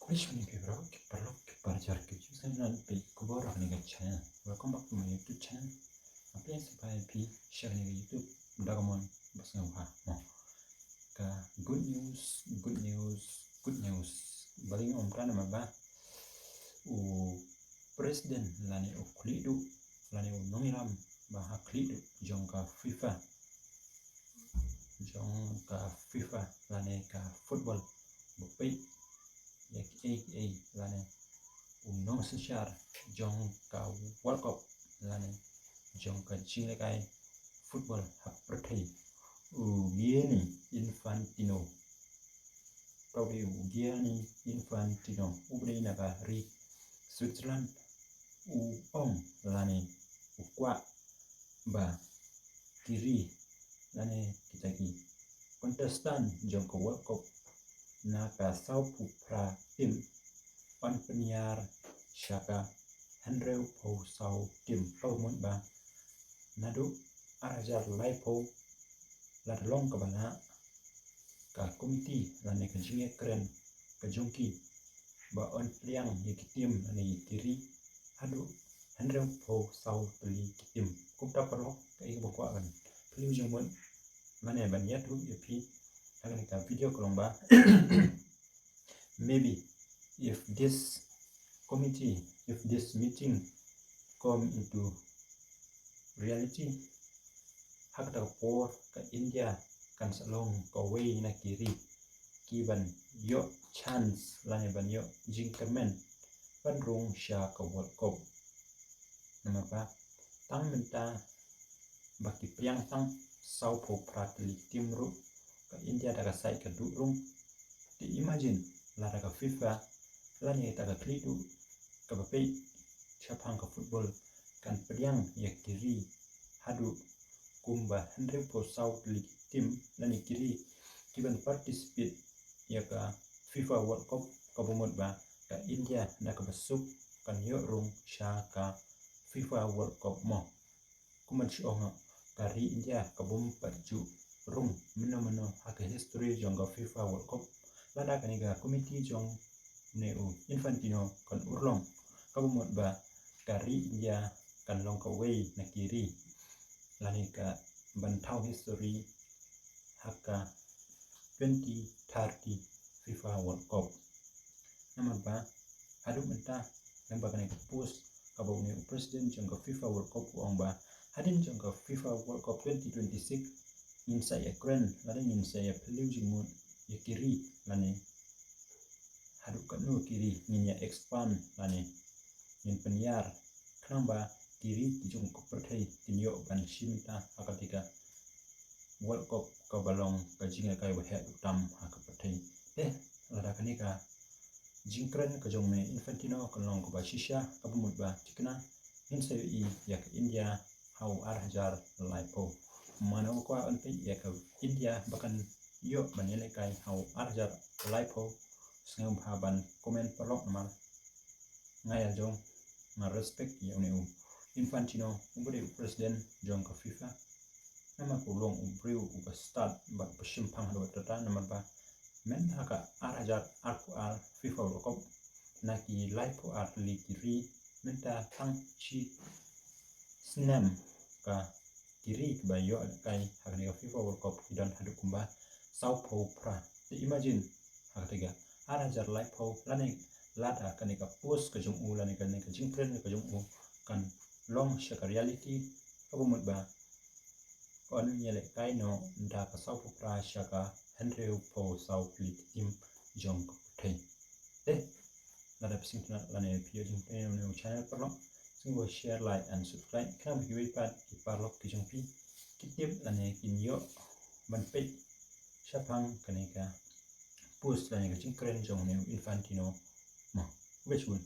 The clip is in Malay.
Questioning February, Parlok, Parjarki, Susan, Kubor, and channel. Welcome back to my YouTube channel. Please subscribe, share YouTube, Dagamon, Basangha. Good news. Baling Omtana Maba, President Lani Oklidu, Lani Nomiram, Baha Klidu, Jonka FIFA, Lani Football, Bupi. Yak lane unong sechar jong ka World Cup lane jong ka chile kai football hak perthai Gianni Infantino ubre na ka ri Switzerland lane ukwa ba kiri lane kitaki contestant jong ka World Cup Naka saupu pra tim pan penyar syaka Henry po sau tim pawmon ba nadu arajar laipo ladlong ka bana ka komiti lane ka jinge kren ka jongki ba on liang yikitim lane kiri hadu Henry po sau teli kitim kumta parok ka ibu kwa kan piliu jomon mane ban yatu yepi akan ka video kolomba maybe if this meeting come into reality hakta por ka India kan salong ka way na kiri kiban yo chance lane ban yo jingkermen ban rong sha ka World Cup namapa tang menta baki priang tang sau po pratli timru ka India daga sai ka durung di imagine la daga FIFA lani daga klidu ka bapai chapang ka football kan priang ya kiri hadu kumba 100% league team lani kiri kiban participate ya ka FIFA World Cup ka bomot ba ka India daga basuk kan yo rung sha ka FIFA World Cup mo kuman shonga kari India ka bom paju rung meno haka history jong ka FIFA World Cup lada kaniga komiti jong neu Infantino kan urlong kabumot ba kari India kan long ka way na kiri lani ka bantau history haka 2030 FIFA World Cup naman ba hadu menta nang ba kaniga post kabaw neu president jong ka FIFA World Cup uang ba hadin jong ka FIFA World Cup 2026 insa ya kren lani insa ya peliu jimut ya kiri lani hadu kanu kiri ninya expand lani yin penyar kramba kiri jong ko perthai tinyo ban shimta akatika World Cup ka balong ka jinga kai wa he utam haka perthai lada kanika jingkren ka jong me Infantino ka long ko ba shisha ka bumut ba tikna insa ya ka India hau arhajar laipo mana ko an pe ya ka India bahkan yo banele kai hau arjar laipo sngam haban komen parok mal ngaya jong na respect ya neu Infantino ubri president jong ka FIFA nama kulong ubri uba start ba pesimpang do tata nama ba men haka arjar al FIFA World Cup naki laipo atli kiri menta tang chi snam ka kiri bayo kai hakni FIFA World Cup dan hadu kumba South Pole pra imagine haktiga arajar live pole lani lada kanika post ka jong u lani kanika jingpren ka jong u kan long shaka reality kabumut ba on yele kai no nda ka South Pole pra shaka Henry po South League team jong thai lada pising lani pio jingpren no channel parlo singgo share like and subscribe kam hiwi pat iparlok ki jong pi kitip lani kinyo ban pe Shapang kanika post lani ka jingkren jong neu Infantino ma wechun